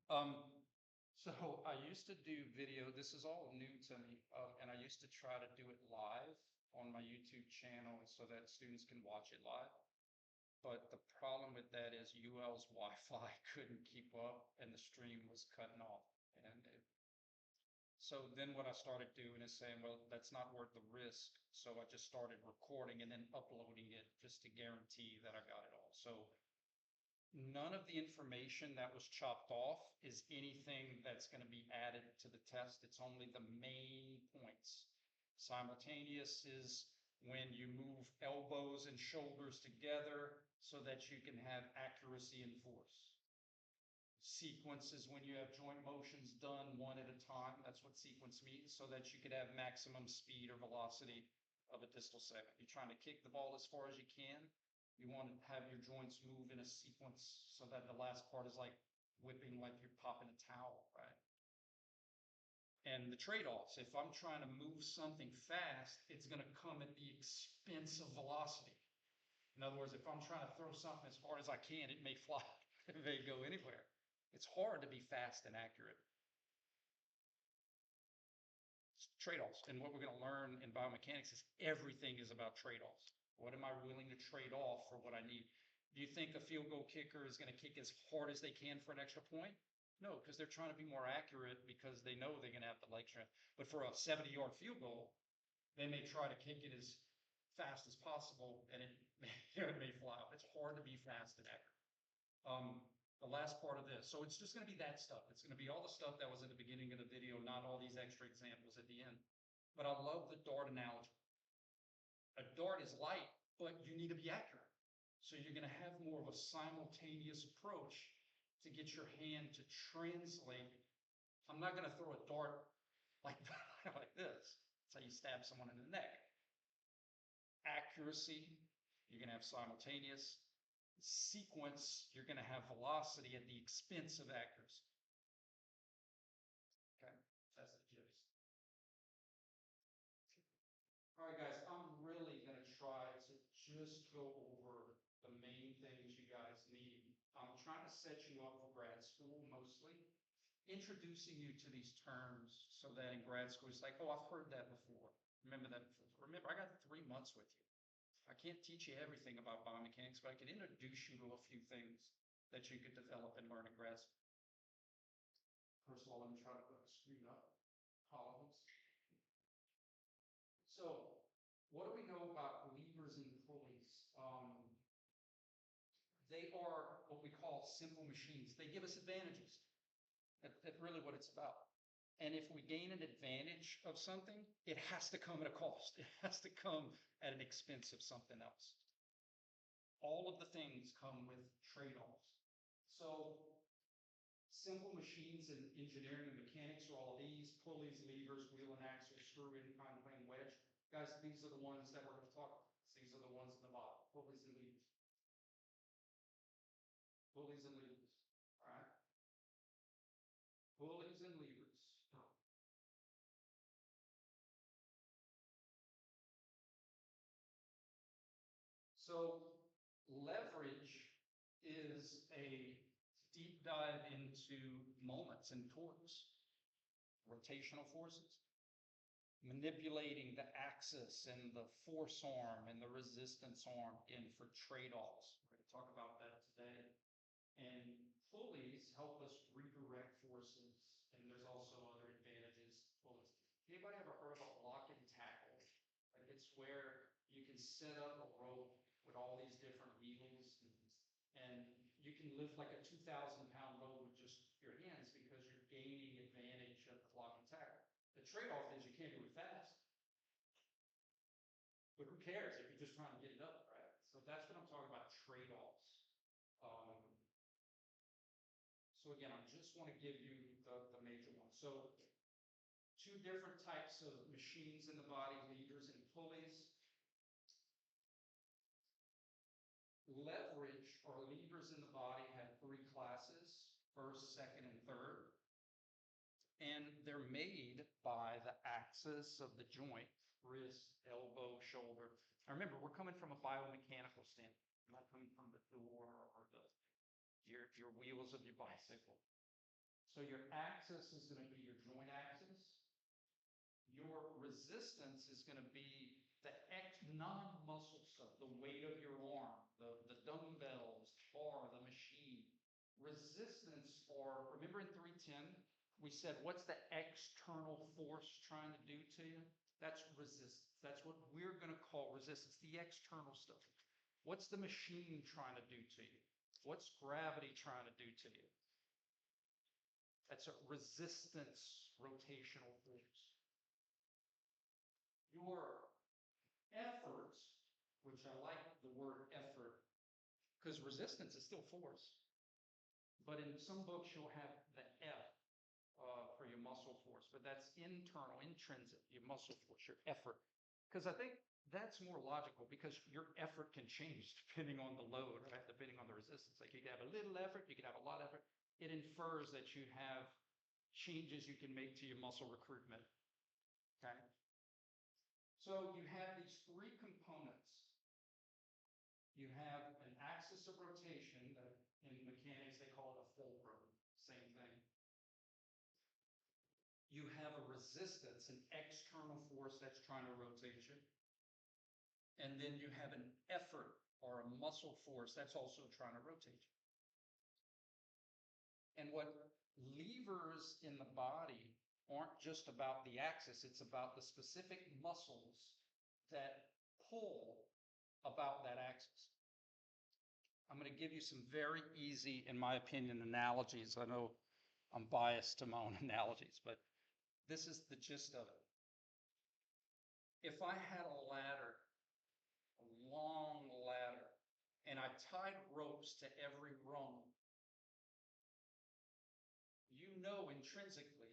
So I used to do video. This is all new to me, and I used to try to do it live on my YouTube channel so that students can watch it live. But the problem with that is UL's Wi-Fi couldn't keep up, and the stream was cutting off. So then what I started doing is saying, well, that's not worth the risk. So I just started recording and then uploading it just to guarantee that I got it all. So none of the information that was chopped off is anything that's going to be added to the test. It's only the main points. Simultaneous is when you move elbows and shoulders together so that you can have accuracy and force. Sequence is when you have joint motions done one at a time. That's what sequence means, so that you could have maximum speed or velocity of a distal segment. You're trying to kick the ball as far as you can. You want to have your joints move in a sequence so that the last part is like whipping, like you're popping a towel, right? And the trade-offs, if I'm trying to move something fast, it's going to come at the expense of velocity. In other words, if I'm trying to throw something as hard as I can, it may fly, it may go anywhere. It's hard to be fast and accurate. It's trade-offs. And what we're going to learn in biomechanics is everything is about trade-offs. What am I willing to trade off for what I need? Do you think a field goal kicker is going to kick as hard as they can for an extra point? No, because they're trying to be more accurate because they know they're going to have the leg strength. But for a 70-yard field goal, they may try to kick it as fast as possible, and it may fly out. It's hard to be fast and accurate. The last part of this. So it's just going to be that stuff. It's going to be all the stuff that was at the beginning of the video, not all these extra examples at the end. But I love the dart analogy. A dart is light, but you need to be accurate. So you're going to have more of a simultaneous approach to get your hand to translate. I'm not going to throw a dart like like this. That's how you stab someone in the neck. Accuracy, you're going to have simultaneous. Sequence, you're going to have velocity at the expense of accuracy. Okay, that's the gist. All right, guys, I'm really going to try to just go over the main things you guys need. I'm trying to set you up for grad school mostly, introducing you to these terms so that in grad school it's like, oh, I've heard that before. Remember that before. Remember, I got 3 months with you. I can't teach you everything about biomechanics, but I can introduce you to a few things that you could develop and learn in grad school. First of all, let me try to put the screen up. Columns. So, what do we know about levers and pulleys? They are what we call simple machines. They give us advantages. That's really what it's about. And if we gain an advantage of something, it has to come at a cost. It has to come at an expense of something else. All of the things come with trade-offs. So simple machines in engineering and mechanics are all of these: pulleys, levers, wheel and axle, screw, incline plane, wedge. Guys, these are the ones that we're going to talk about. These are the ones in the bottom: pulleys and levers. Pulleys and levers. All right. Pulleys and levers. So leverage is a deep dive into moments and torques, rotational forces, manipulating the axis and the force arm and the resistance arm in for trade-offs. We're going to talk about that today. And pulleys help us redirect forces, and there's also other advantages to pulleys. Anybody ever heard of a block and tackle? Like, it's where you can set up a rope with all these different wheels, and you can lift like a 2,000-pound load with just your hands because you're gaining advantage of the block and tackle. The trade-off is you can't do it fast. But who cares if you're just trying to get it up, right? So that's what I'm talking about, trade-offs. So again, I just want to give you the major ones. So 2 different types of machines in the body: levers and pulleys. Leverage, or levers in the body, have 3 classes: first, second, and third. And they're made by the axis of the joint: wrist, elbow, shoulder. Now remember, we're coming from a biomechanical standpoint. We're not coming from the door or your wheels of your bicycle. So your axis is going to be your joint axis. Your resistance is going to be the non-muscle stuff, the weight of your arm, the dumbbells, bar, the machine. Resistance, or remember in 310, we said, what's the external force trying to do to you? That's resistance. That's what we're going to call resistance, the external stuff. What's the machine trying to do to you? What's gravity trying to do to you? That's a resistance rotational force. Your efforts, which I like the word effort, because resistance is still force. But in some books, you'll have the F for your muscle force, but that's internal, intrinsic, your muscle force, your effort. Because I think that's more logical, because your effort can change depending on the load, right? Depending on the resistance. Like you can have a little effort, you can have a lot of effort. It infers that you have changes you can make to your muscle recruitment. Okay? So you have these three components. You have an axis of rotation that in mechanics they call it a fulcrum, same thing. You have a resistance, an external force that's trying to rotate you. And then you have an effort or a muscle force that's also trying to rotate you. And what levers in the body aren't just about the axis, it's about the specific muscles that pull about that axis. I'm going to give you some very easy, in my opinion, analogies. I know I'm biased to my own analogies, but this is the gist of it. If I had a ladder, a long ladder, and I tied ropes to every rung, you know intrinsically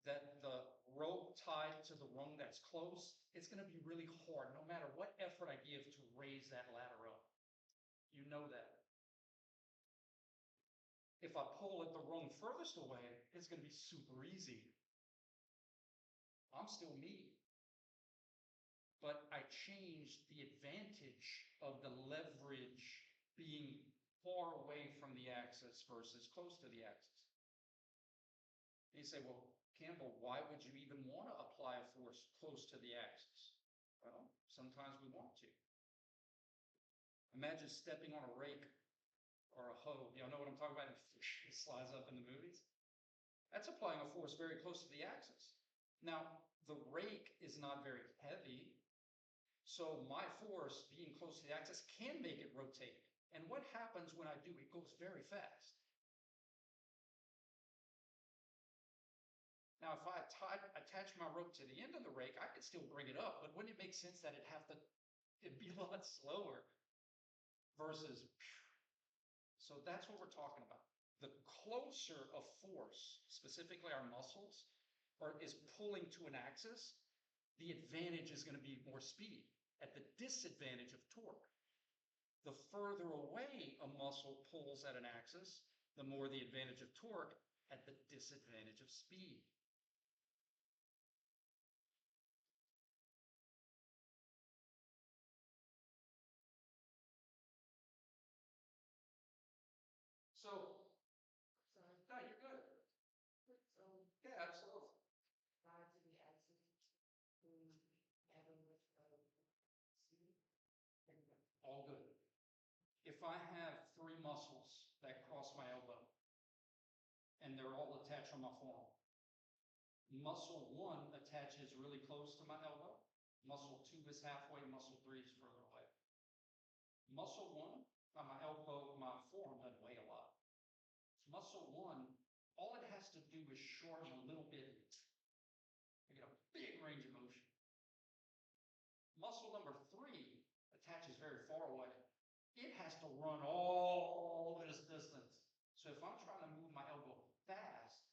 that the rope tied to the rung that's close, it's going to be really hard, no matter what effort I give to raise that ladder up. You know that. If I pull at the rung furthest away, it's going to be super easy. I'm still me. But I changed the advantage of the leverage being far away from the axis versus close to the axis. And you say, well, Campbell, why would you even want to apply a force close to the axis? Well, sometimes we want to. Imagine stepping on a rake or a hoe. You know what I'm talking about? It slides up in the movies. That's applying a force very close to the axis. Now, the rake is not very heavy, so my force being close to the axis can make it rotate. And what happens when I do? It goes very fast. Now, if I attach my rope to the end of the rake, I could still bring it up, but wouldn't it make sense that it'd be a lot slower versus, so that's what we're talking about. The closer a force, specifically our muscles, is pulling to an axis, the advantage is going to be more speed at the disadvantage of torque. The further away a muscle pulls at an axis, the more the advantage of torque at the disadvantage of speed. So, no, you're good. So, yeah, absolutely. To the axis all good. If I have three muscles that cross my elbow and they're all attached on my forearm, muscle one attaches really close to my elbow, muscle two is halfway, muscle three is further away. Muscle one, my elbow, my forearm doesn't weigh a lot. Muscle one, all it has to do is shorten a little bit. I get a big range of motion. Muscle number three attaches very far away. It has to run all this distance. So if I'm trying to move my elbow fast,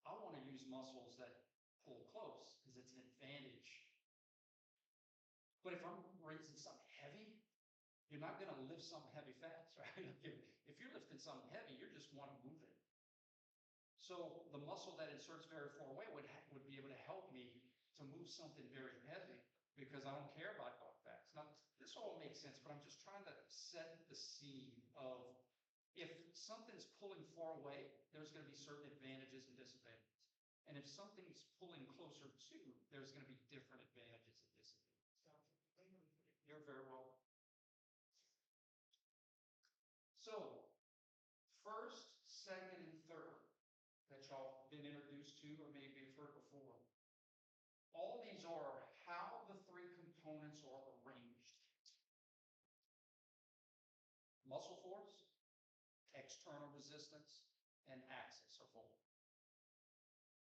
I want to use muscles that pull close because it's an advantage. But if I'm raising something heavy, you're not going to lift something heavy fast, right? If you're lifting something heavy, you just want to move it. So the muscle that inserts very far away would be able to help me to move something very heavy because I don't care about going fast. Now, this all makes sense, but I'm just trying to set the scene of If something's pulling far away, there's going to be certain advantages and disadvantages. And if something's pulling closer to, there's going to be different advantages and disadvantages. You're very welcome. So, first, second, and third that y'all been introduced to or maybe have heard before. All these are how the three components are arranged. Muscle force, external resistance, and axis are full.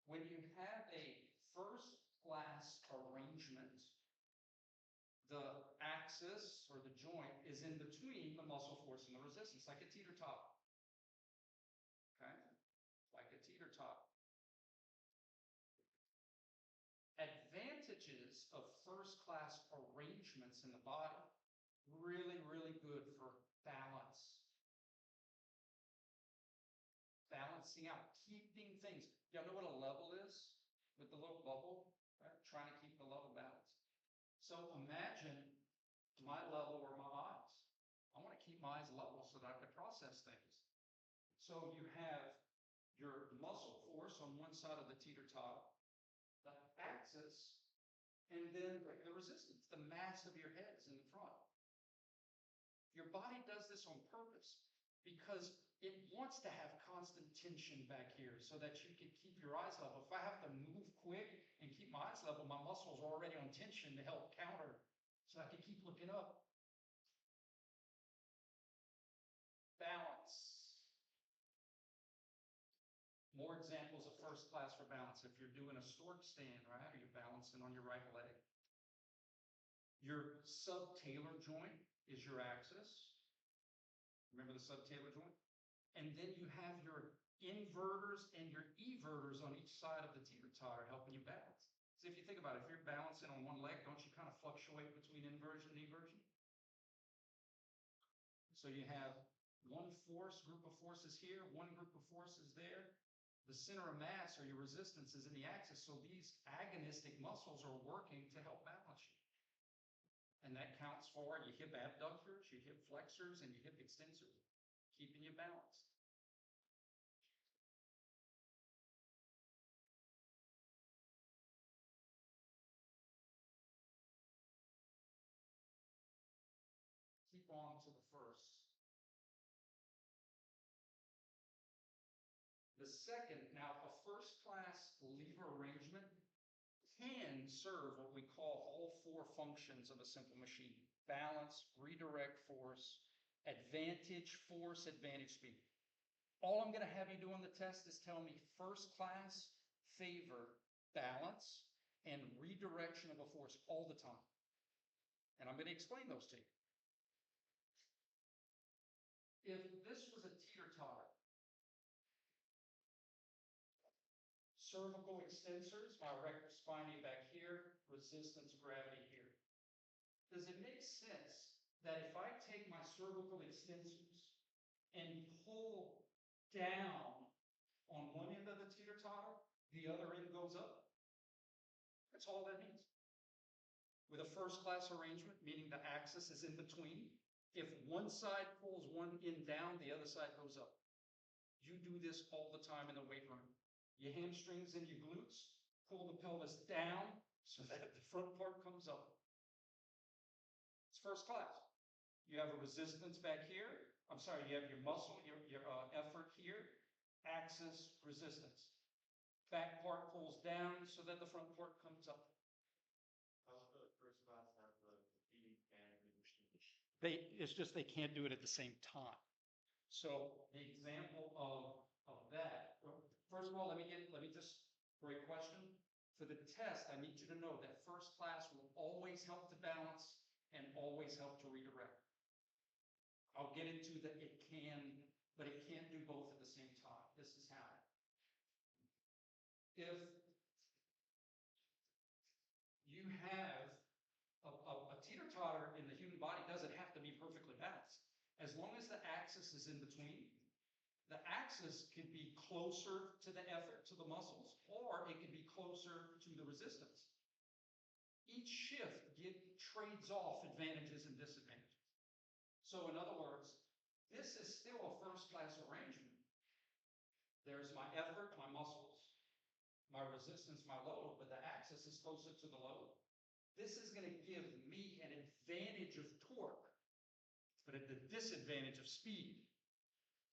When you have a first-class arrangement, the axis or the joint is in between the muscle force and the resistance, like a teeter-totter. Okay? Like a teeter-totter. Advantages of first-class arrangements in the body, really, really good for balance. Balancing out, keeping things. Y'all know what a level is with the little bubble, right? Trying to keep the level balanced. So imagine my level or my eyes. I want to keep my eyes level so that I can process things. So you have your muscle force on one side of the teeter-totter, the axis, and then the resistance, the mass of your head is in the front. Your body does this on purpose because it wants to have constant tension back here so that you can keep your eyes level. If I have to move quick and keep my eyes level, my muscles are already on tension to help counter so I can keep looking up. Balance. More examples of first class for balance. If you're doing a stork stand, right, or you're balancing on your right leg. Your subtalar joint is your axis. Remember the subtalar joint? And then you have your inverters and your everters on each side of the teeter-totter helping you balance. So if you think about it, if you're balancing on one leg, don't you kind of fluctuate between inversion and eversion? So you have one force, group of forces here, one group of forces there. The center of mass or your resistance is in the axis, so these agonistic muscles are working to help balance you. And that counts for your hip abductors, your hip flexors, and your hip extensors, keeping you balanced. Keep on to the first. The second, now a first-class lever arrangement can serve what we call all four functions of a simple machine: balance, redirect force, advantage force, advantage speed. All I'm going to have you do on the test is tell me first class favor balance and redirection of a force all the time. And I'm going to explain those to you. If this was a teeter-totter, cervical extensors, my rectus spinae back here, resistance gravity here. Does it make sense that if I take my cervical extensors and pull down on one end of the teeter-totter, the other end goes up? That's all that means. With a first-class arrangement, meaning the axis is in between, if one side pulls one end down, the other side goes up. You do this all the time in the weight room. Your hamstrings and your glutes, pull the pelvis down so that the front part comes up. It's first class. You have a resistance back here. I'm sorry, you have your muscle, your effort here, axis, resistance. Back part pulls down so that the front part comes up. First class have the feet and the machine. It's just they can't do it at the same time. So the example of that, first of all, let me just, great question. For the test, I need you to know that first class will always help to balance and always help to redirect. I'll get into that it can, but it can't do both at the same time. This is how. If you have a teeter-totter in the human body, doesn't have to be perfectly balanced. As long as the axis is in between, the axis can be closer to the effort, to the muscles, or it can be closer to the resistance. Each shift trades off advantages and disadvantages. So in other words, This is still a first-class arrangement. There's my effort, my muscles, my resistance, my load, but the axis is closer to the load. This is going to give me an advantage of torque, but at the disadvantage of speed.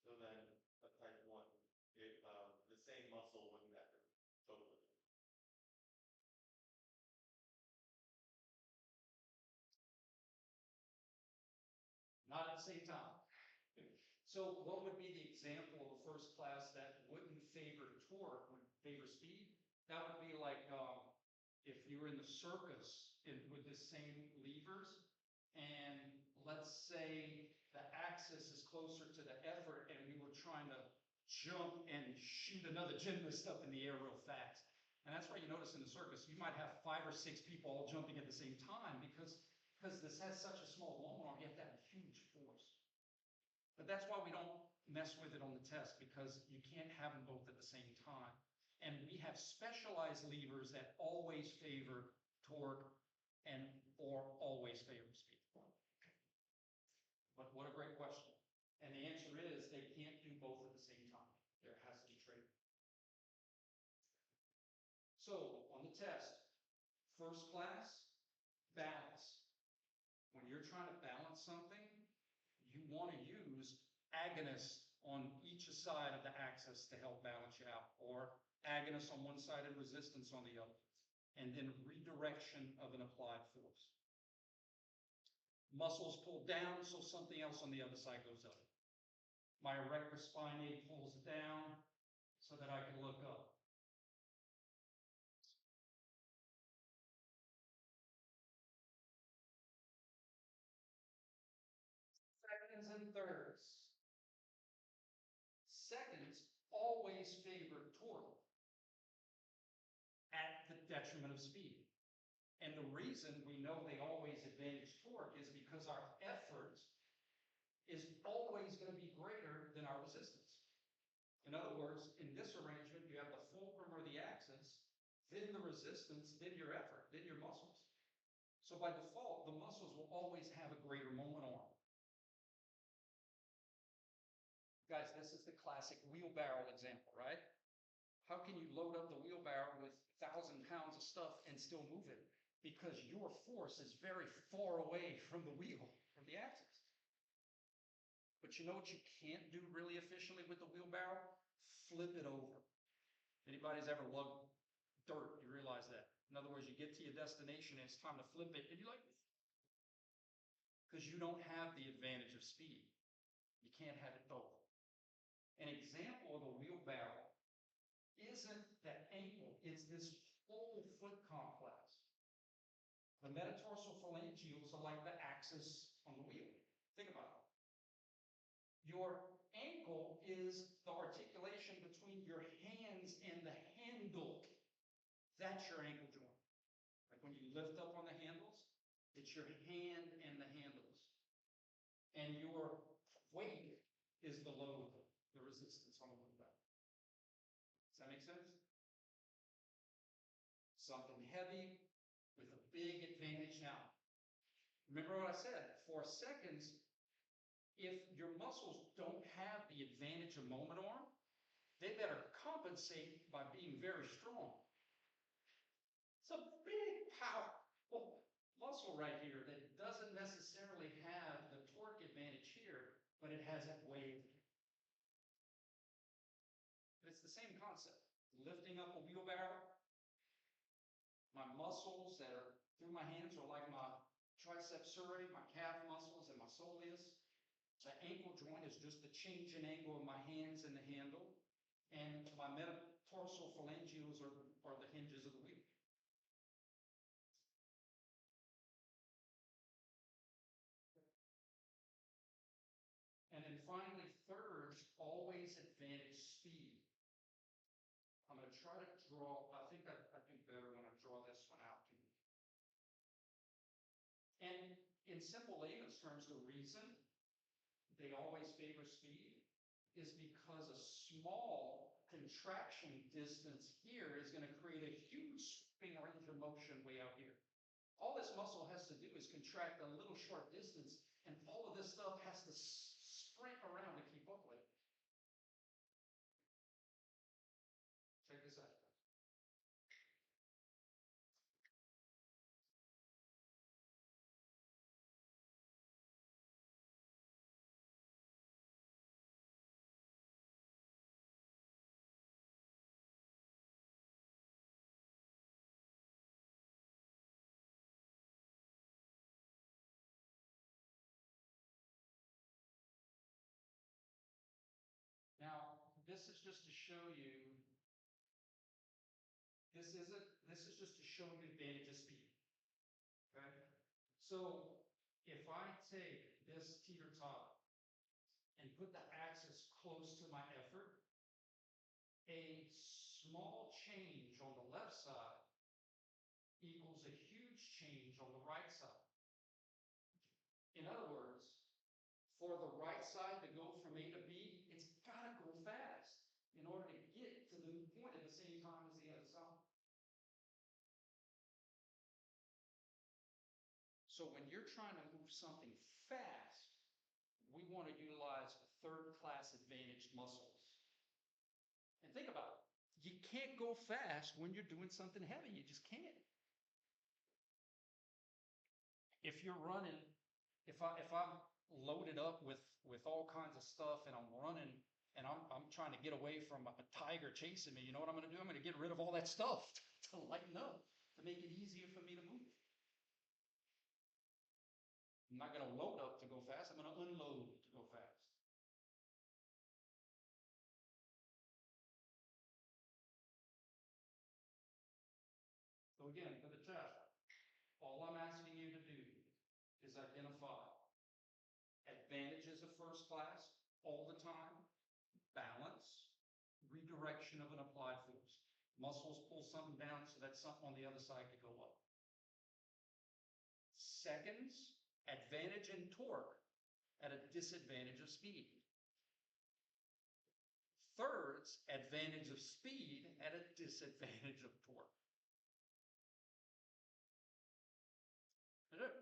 So then, a type one, if, the same muscle wouldn't matter totally. Not at the same time. So what would be the example of first class that wouldn't favor torque, would favor speed? That would be like if you were in the circus with the same levers, and let's say the axis is closer to the effort, and we were trying to jump and shoot another gymnast up in the air real fast. And that's why you notice in the circus, you might have 5 or 6 people all jumping at the same time because this has such a small moment arm, you have to have a huge force. But that's why we don't mess with it on the test, because you can't have them both at the same time. And we have specialized levers that always favor torque or always favor speed. But what a great question. And the answer is they can't do both at the same time. There has to be trade. So on the test, first class, balance. When you're trying to balance something, you want to use agonists on each side of the axis to help balance you out, or agonists on one side and resistance on the other, and then redirection of an applied force. Muscles pull down, so something else on the other side goes up. My erector spinae pulls down so that I can look up. Seconds and thirds. Seconds always favor torque at the detriment of speed. And the reason we know they always advantage torque is because our effort is always going to be greater than our resistance. In other words, in this arrangement, you have the fulcrum or the axis, then the resistance, then your effort, then your muscles. So by default, the muscles will always have a greater moment arm. Guys, this is the classic wheelbarrow example, right? How can you load up the wheelbarrow with 1,000 pounds of stuff and still move it? Because your force is very far away from the wheel, from the axis. But you know what you can't do really efficiently with the wheelbarrow? Flip it over. Anybody's ever lugged dirt, you realize that. In other words, you get to your destination and it's time to flip it, and you're like, because you don't have the advantage of speed. You can't have it both. An example of a wheelbarrow isn't the ankle, it's this whole foot complex. The metatarsal phalangeals are like the axis on the wheel. Think about it. Your ankle is the articulation between your hands and the handle. That's your ankle joint. Like when you lift up on the handles, it's your hand and the handles. And your weight is the load, the resistance on the wheelbarrow. Does that make sense? Something heavy with a big advantage now. Remember what I said, for seconds, if your muscles don't have the advantage of moment arm, they better compensate by being very strong. It's a big powerful muscle right here that doesn't necessarily have the torque advantage here, but it has that weight. But it's the same concept. Lifting up a wheelbarrow, my muscles that are through my hands are like my triceps surae, my calf muscles, and my soleus. The ankle joint is just the change in angle of my hands and the handle. And my metatarsal phalangeals are the hinges of the wheel. And then finally, thirds always advantage speed. I'm going to try to draw, I think I do better when I draw this one out. And in simple layman's terms, the reason they always favor speed is because a small contraction distance here is going to create a huge sweeping range of motion way out here. All this muscle has to do is contract a little short distance, and all of this stuff has to sprint around to keep up with it. Check this out. Now, this is just to show you, this is just to show you the advantage of speed. Okay? So if I take this teeter top and put the axis close to my effort, a small change on the left side equals a huge change on the right side. In other words, for the right side to go from A to B, it's got to go fast in order to get to the new point at the same time as the other side. So when you're trying to move something fast, we want to utilize third-class advantaged muscles. And think about it. You can't go fast when you're doing something heavy. You just can't. If you're running, if I'm loaded up with all kinds of stuff and I'm running and I'm trying to get away from a tiger chasing me, you know what I'm going to do? I'm going to get rid of all that stuff to lighten up, to make it easier for me to move. I'm not going to load up to go fast. I'm going to unload to go fast. So again, for the test, all I'm asking you to do is identify advantages of first class all the time, balance, redirection of an applied force. Muscles pull something down so that something on the other side could go up. Seconds, advantage in torque at a disadvantage of speed. Thirds, advantage of speed at a disadvantage of torque. That's it.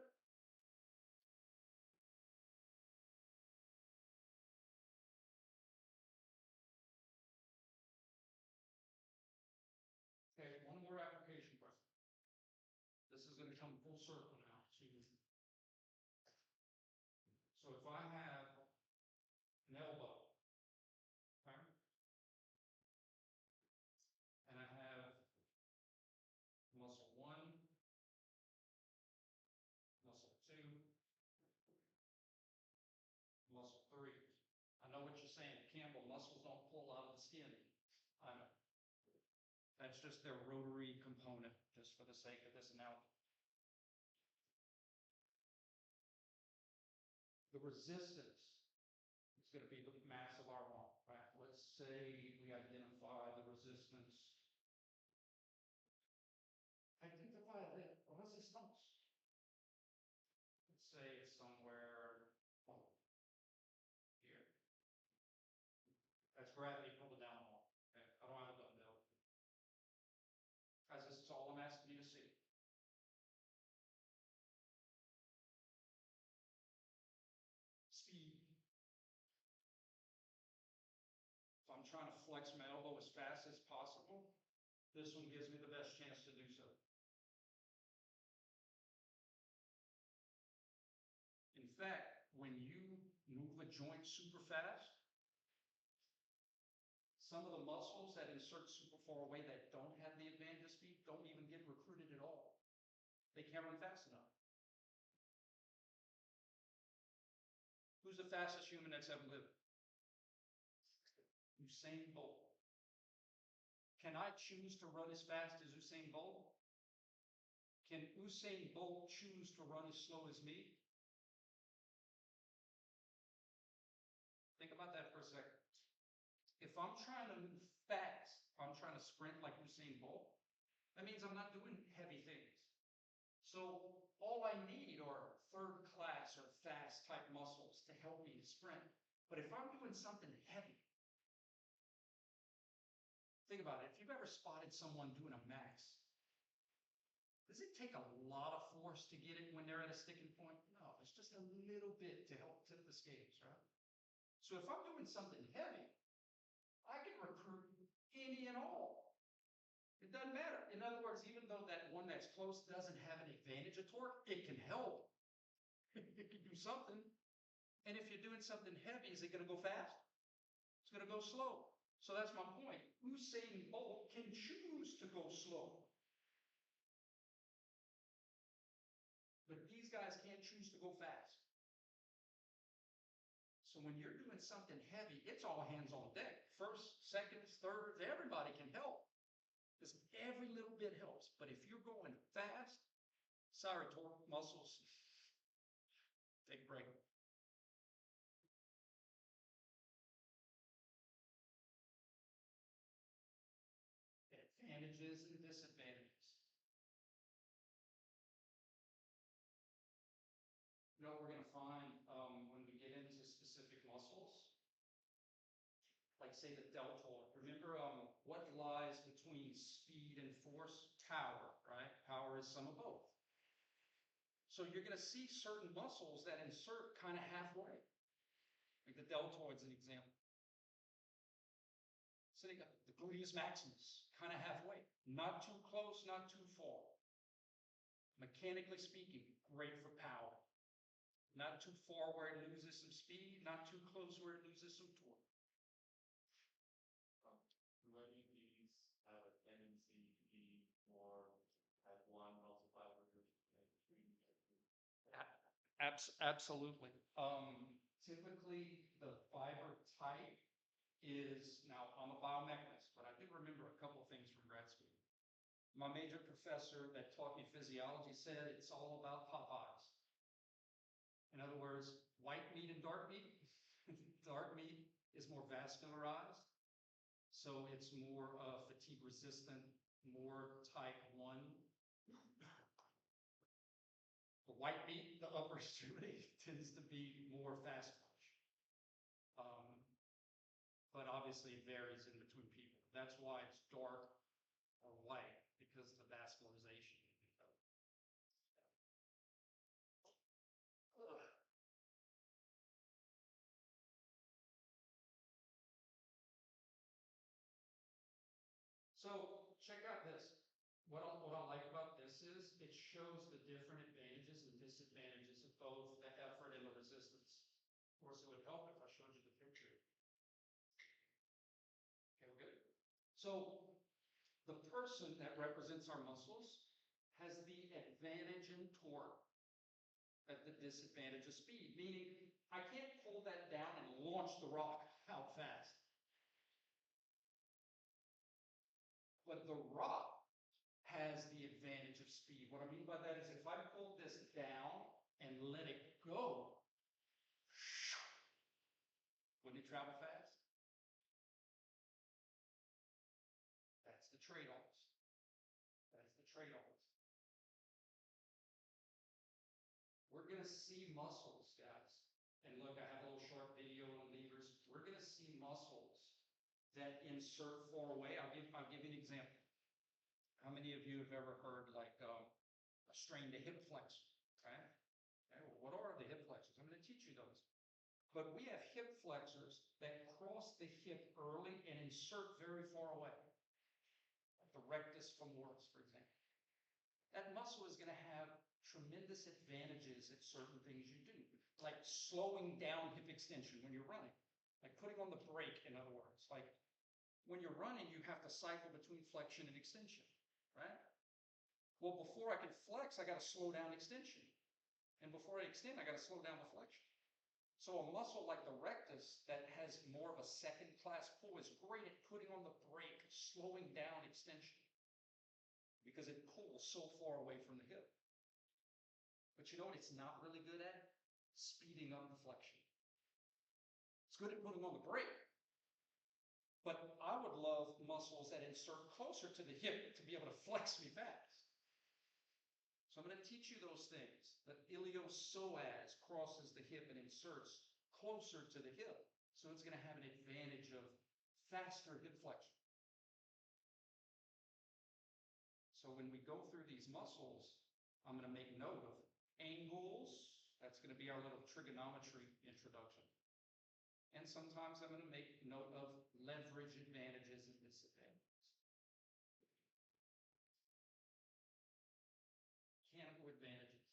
Okay, one more application question. This is going to come full circle now. So if I have an elbow, okay, and I have muscle 1, muscle 2, muscle 3. I know what you're saying, Campbell, muscles don't pull out of the skin. I know. That's just their rotary component, just for the sake of this analogy. The resistance is going to be the mass of our arm, right? Let's say we identify the resistance. Identify the resistance. Let's say it's somewhere here. That's gravity pulling down the arm. Okay? I don't have a dumbbell. Guys, this is all I'm asking you to see. Speed. So I'm trying to flex my elbow as fast as possible. This one gives me the best chance to do so. In fact, when you move a joint super fast, some of the muscles that insert super far away that don't have the advantage of speed don't even get recruited at all. They can't run fast enough. Who's the fastest human that's ever lived? Usain Bolt. Can I choose to run as fast as Usain Bolt? Can Usain Bolt choose to run as slow as me? Think about that for a second. If I'm trying to move fast, if I'm trying to sprint like Usain Bolt, that means I'm not doing heavy things. So all I need are third class or fast type muscles to help me to sprint. But if I'm doing something heavy, think about it. If you've ever spotted someone doing a max, does it take a lot of force to get it when they're at a sticking point? No, it's just a little bit to help tip the scales, right? So if I'm doing something heavy, I can recruit any and all. It doesn't matter. In other words, even though that one that's close doesn't have an advantage of torque, it can help. It can do something. And if you're doing something heavy, is it going to go fast? It's going to go slow. So that's my point. Usain Bolt can choose to go slow. But these guys can't choose to go fast. So when you're doing something heavy, it's all hands on deck. First, seconds, thirds, everybody can help. Because every little bit helps. But if you're going fast, sorry, torque muscles, take a break. Advantages and disadvantages. You know what we're going to find when we get into specific muscles? Like say the deltoid. Remember what lies between speed and force? Power, right? Power is sum of both. So you're going to see certain muscles that insert kind of halfway. Like the deltoid's an example. So they got the gluteus maximus, kind of halfway. Not too close, not too far. Mechanically speaking, great for power. Not too far where it loses some speed, not too close where it loses some torque. Many of these have a tendency to be more type 1 muscle fiber Absolutely. Typically, the fiber type is, now I'm a biomechanist, but I do remember a couple of things from grad school. My major professor that taught me physiology said it's all about Popeyes. In other words, white meat and dark meat. Dark meat is more vascularized, so it's more fatigue resistant, more type 1. The white meat, the upper extremity, tends to be more fast twitch. But obviously it varies in between people. That's why it's dark or white, because of the vascularization. So check out this. What I like about this is it shows the different advantages and disadvantages of both the effort and the resistance. Of course, it would help if I showed you the picture. Okay, we're good. So the person that represents our muscles has the advantage in torque at the disadvantage of speed, meaning I can't pull that down and launch the rock out fast. But the rock has the advantage of speed. What I mean by that is if I pull this down and let it go, wouldn't it travel fast? That's the trade-offs. That's the trade-offs. We're going to see muscles, guys. And look, I have a little short video on levers. We're going to see muscles that insert far away. I'll give you an example. How many of you have ever heard like a strained hip flexor, right? Okay, well, what are the hip flexors? I'm going to teach you those. But we have hip flexors that cross the hip early and insert very far away. Like the rectus femoris, for example. That muscle is going to have tremendous advantages at certain things you do, like slowing down hip extension when you're running, like putting on the brake, in other words. Like when you're running, you have to cycle between flexion and extension, right? Well, before I can flex, I got to slow down extension. And before I extend, I got to slow down the flexion. So a muscle like the rectus that has more of a second-class pull is great at putting on the brake, slowing down extension, because it pulls so far away from the hip. But you know what it's not really good at? Speeding up the flexion. It's good at putting on the brake. But I would love muscles that insert closer to the hip to be able to flex me fast. So I'm going to teach you those things. The iliopsoas crosses the hip and inserts closer to the hip. So it's going to have an advantage of faster hip flexion. So when we go through these muscles, I'm going to make note of angles. That's going to be our little trigonometry introduction. And sometimes I'm going to make note of leverage advantages and disadvantages. Mechanical advantages.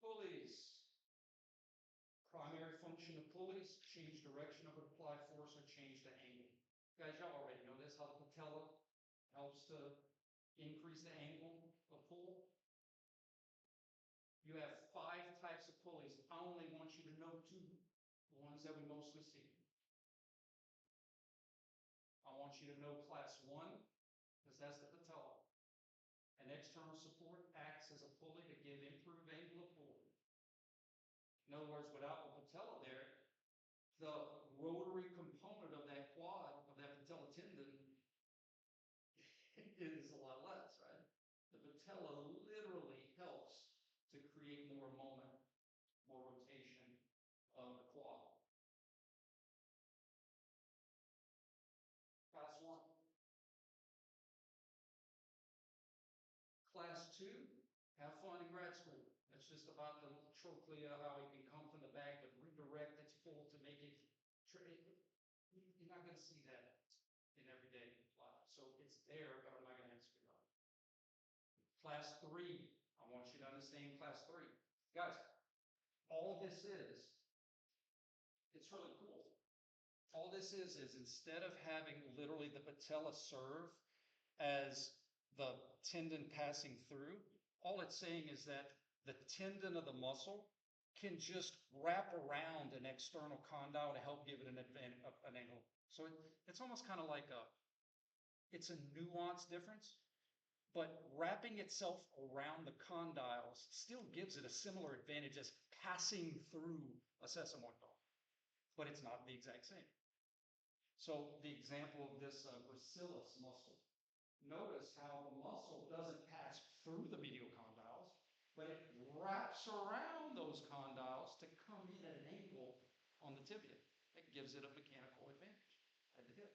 Pulleys. Primary function of pulleys, change direction of applied force or change the angle. Guys, y'all already know this, how the patella helps to increase the angle of pull. You have 5 types of pulleys. I only want you to know 2, the ones that we mostly see. I want you to know class 1, because that's the patella. An external support acts as a pulley to give improved angle of pull. In other words, without the patella there, the rotary component of that quad, of that patella tendon, is a lot less, right? The patella literally helps to create more moment, more rotation of the quad. Class 1. Class 2, have fun in grad school. It's just about the trochlea, how it can come from the back, but redirect its pull to make it. You're not going to see that in everyday life. So it's there, but I'm not going to ask you about it. Class 3, I want you to understand class 3. Guys, all this is, it's really cool. All this is instead of having literally the patella serve as the tendon passing through, all it's saying is that the tendon of the muscle can just wrap around an external condyle to help give it an angle. So it's almost kind of like it's a nuanced difference, but wrapping itself around the condyles still gives it a similar advantage as passing through a sesamoid bone, but it's not the exact same. So the example of this gracilis muscle, notice how the muscle doesn't pass through the medial condyles, but it wraps around those condyles to come in at an angle on the tibia. It gives it a mechanical advantage at the hip.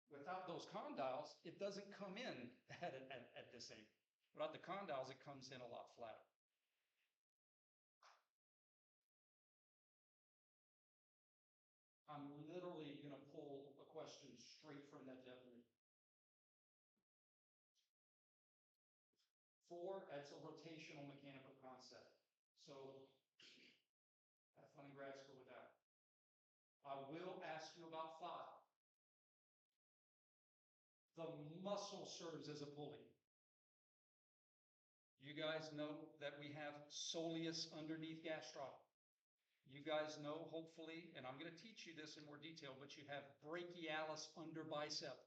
Without those condyles, it doesn't come in at this angle. Without the condyles, it comes in a lot flatter. I'm literally going to pull a question straight from that definition. 4, that's a rotational mechanical concept. So have fun in grad school with that. I will ask you about 5. The muscle serves as a pulley. You guys know that we have soleus underneath gastroc. You guys know, hopefully, and I'm going to teach you this in more detail, but you have brachialis under bicep.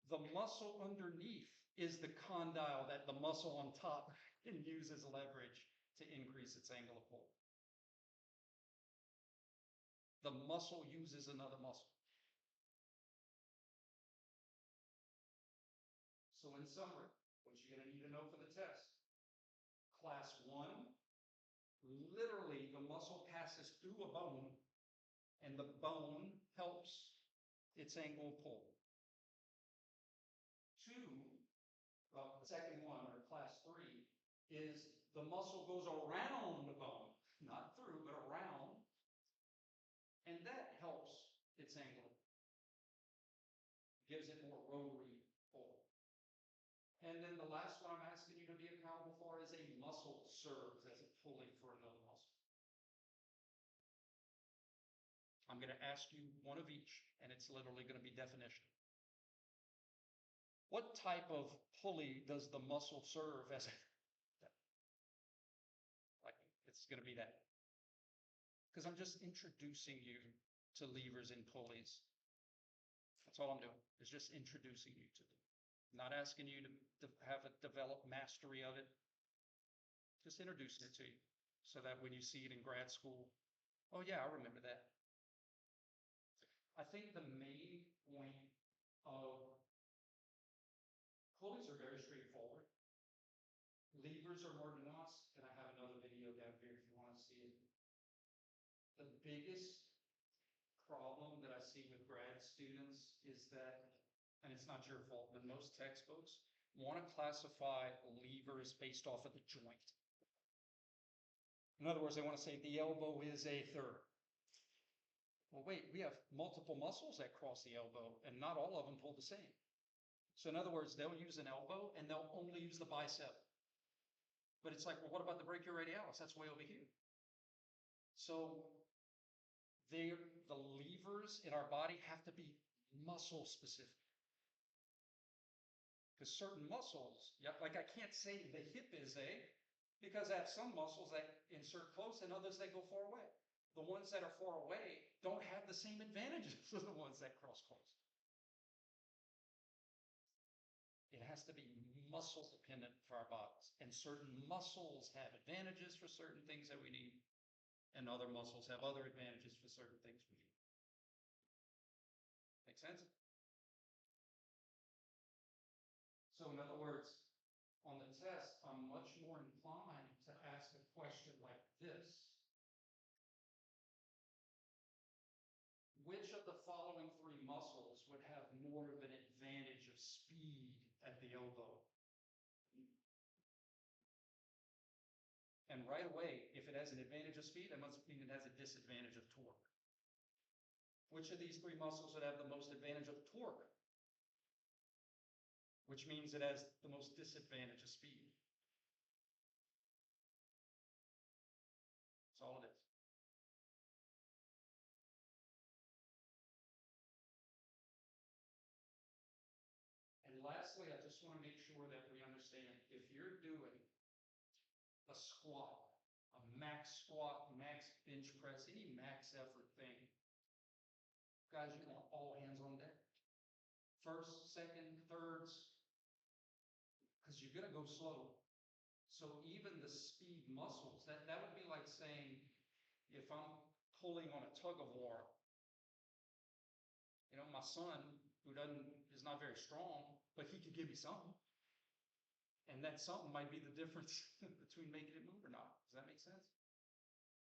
The muscle underneath is the condyle that the muscle on top can use as leverage to increase its angle of pull. The muscle uses another muscle. So in summary, what you're going to need to know for the test. Class 1, literally the muscle passes through a bone and the bone helps its angle of pull. 2, well, the second one, or class 3, is the muscle goes around the bone, not through, but around, and that helps its angle. Gives it more rotary pull. And then the last one I'm asking you to be accountable for is a muscle serves as a pulley for another muscle. I'm going to ask you one of each, and it's literally going to be definition. What type of pulley does the muscle serve as a... Like, it's going to be that. Because I'm just introducing you to levers and pulleys. That's all I'm doing, is just introducing you to them. Not asking you to have a developed mastery of it. Just introducing it to you so that when you see it in grad school, oh yeah, I remember that. I think the main point of pulleys are very straightforward. Levers are more nuanced, and I have another video down here if you want to see it. The biggest problem that I see with grad students is that, and it's not your fault, but most textbooks want to classify levers based off of the joint. In other words, they want to say the elbow is a third. Well, wait, we have multiple muscles that cross the elbow, and not all of them pull the same. So in other words, they'll use an elbow, and they'll only use the bicep. But it's like, well, what about the brachioradialis? That's way over here. So the levers in our body have to be muscle specific. Because certain muscles, like I can't say the hip is because I have some muscles that insert close and others that go far away. The ones that are far away don't have the same advantages as the ones that cross close. It has to be muscle dependent for our bodies. And certain muscles have advantages for certain things that we need, and other muscles have other advantages for certain things we need. Make sense? So in other words, on the test, I'm much more inclined to ask a question like this. Which of the following three muscles would have more of an advantage of speed at the elbow? And right away, if it has an advantage of speed, that must mean it has a disadvantage of torque. Which of these three muscles would have the most advantage of torque? Which means it has the most disadvantage of speed. That's all it is. And lastly, I just want to make sure that we understand, if you're doing a squat, a max squat, max bench press, any max effort thing, guys, you're going to all hands on deck. First, second, thirds, because you're going to go slow. So even the speed muscles, that would be like saying, if I'm pulling on a tug of war, you know, my son, who is not very strong, but he could give me something. And that something might be the difference between making it move or not. Does that make sense?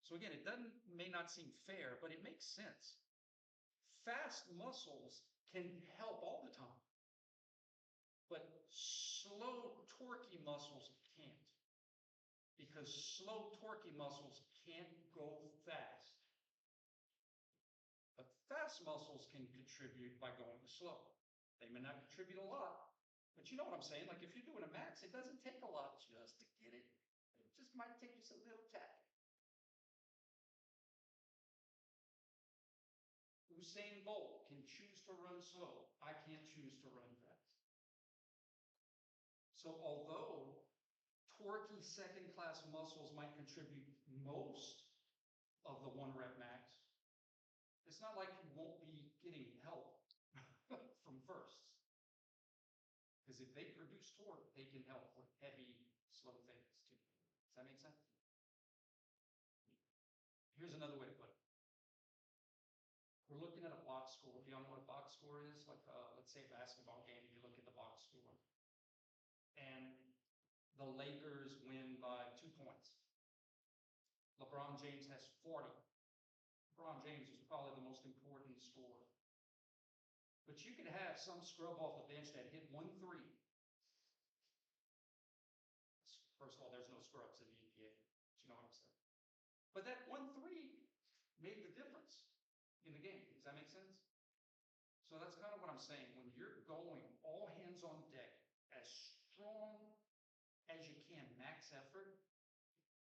So again, it may not seem fair, but it makes sense. Fast muscles can help all the time, but slow, torquey muscles can't. Because slow, torquey muscles can't go fast. But fast muscles can contribute by going slow. They may not contribute a lot, but you know what I'm saying? Like if you're doing a max, it doesn't take a lot just to get it. It just might take just a little tap. Usain Bolt can choose to run slow. I can't choose to run fast. So although torquey second-class muscles might contribute most of the 1 rep max, it's not like you won't be getting help from firsts. Because if they produce torque, they can help with heavy, slow things too. Does that make sense? Here's another way to put it. We're looking at a box score. Do y'all know what a box score is? Like, let's say a basketball game, you look at the box score. And the Lakers win by 2 points. LeBron James has 40. LeBron James is probably the most important scorer. But you could have some scrub off the bench that hit 1 3. First of all, there's no scrubs in the NBA. You know what I'm saying? But that 1 3 made the difference in the game. Does that make sense? So that's kind of what I'm saying. When you're going all hands on deck, as strong as you can, max effort,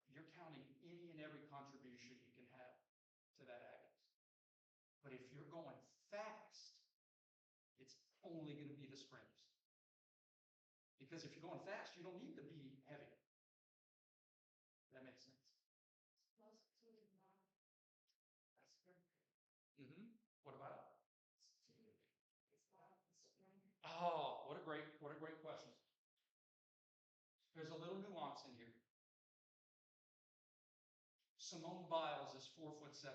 you're counting any and every contribution you can have to that agonist. But if you're going fast, it's only going to be the sprinters. Because if you're going fast, you don't need to be heavy. That makes sense. That's good. What about it? Oh, what a great question. There's a little nuance in here. Simone Biles is 4'7".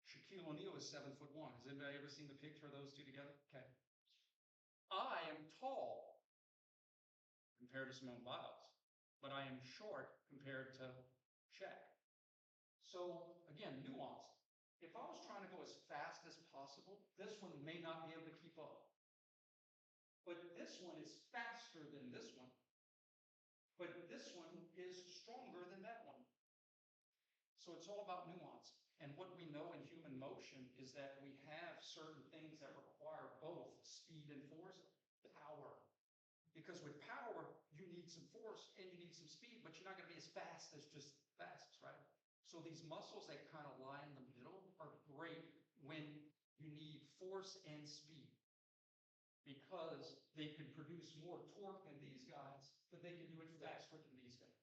Shaquille O'Neal is 7'1". Has anybody ever seen the picture of those two together? Okay. I am tall compared to Simone Biles, but I am short compared to Shaq. So again, nuance. If I was trying to go as fast as possible, this one may not be able to keep up. but this one is faster than this one. But this one is stronger than that one. So it's all about nuance. And what we know in human motion is that we have certain things that require both speed and force, power. Because with power, you need some force and you need some speed, but you're not going to be as fast as just fast, right? So these muscles that kind of lie in the middle are great when you need force and speed, because they can produce more torque than these guys, but they can do it faster than these guys.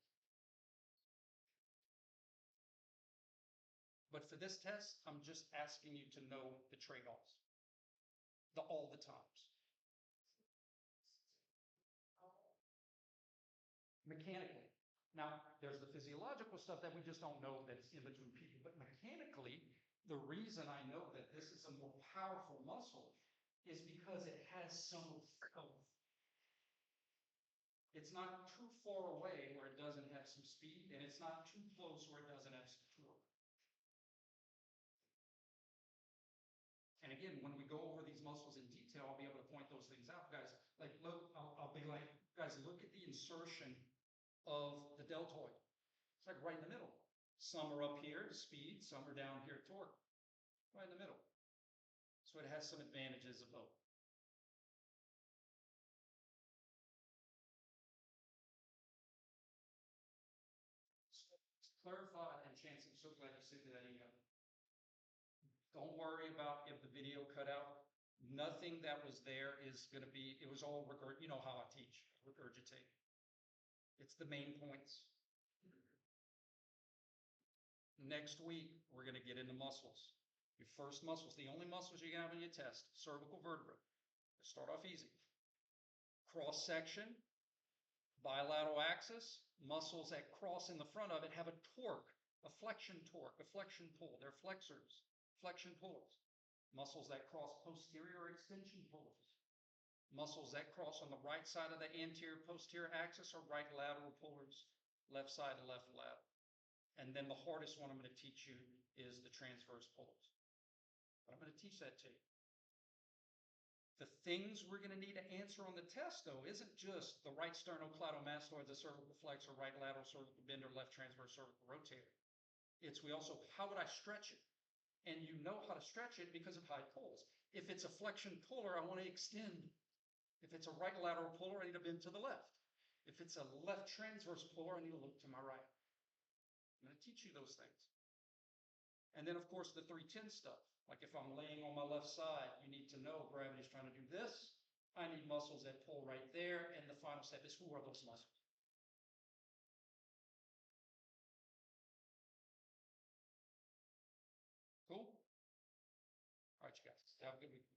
But for this test, I'm just asking you to know the trade-offs, all the times. Mechanically. Now, there's the physiological stuff that we just don't know that's in between people, but mechanically, the reason I know that this is a more powerful muscle is because it has some of both. It's not too far away where it doesn't have some speed, and it's not too close where it doesn't have some torque. And again, when we go over these muscles in detail, I'll be able to point those things out, guys. Like, look, I'll be like, guys, look at the insertion of the deltoid. It's like right in the middle. Some are up here, speed, some are down here, torque. Right in the middle. So it has some advantages of both. Clarify, and Chance, I'm so glad you said that. Don't worry about if the video cut out. Nothing that was there is going to be, it was all regurgitate. You know how I teach, regurgitate. It's the main points. Next week, we're going to get into muscles. Your first muscles, the only muscles you have on your test, cervical vertebra. Let's start off easy. Cross section, bilateral axis, muscles that cross in the front of it have a torque, a flexion torque, a flexion pull. They're flexors, flexion pulls. Muscles that cross posterior extension pulls. Muscles that cross on the right side of the anterior posterior axis are right lateral pullers, left side and left lateral. And then the hardest one I'm going to teach you is the transverse pulls. But I'm going to teach that to you. The things we're going to need to answer on the test, though, isn't just the right sternocleidomastoid, the cervical flexor, right lateral cervical bender, left transverse cervical rotator. It's we also, how would I stretch it? And you know how to stretch it because of high pulls. If it's a flexion puller, I want to extend. If it's a right lateral puller, I need to bend to the left. If it's a left transverse puller, I need to look to my right. I'm going to teach you those things. And then, of course, the 310 stuff. Like if I'm laying on my left side, you need to know gravity is trying to do this. I need muscles that pull right there. And the final step is, who are those muscles? Cool? All right, you guys. Have a good week.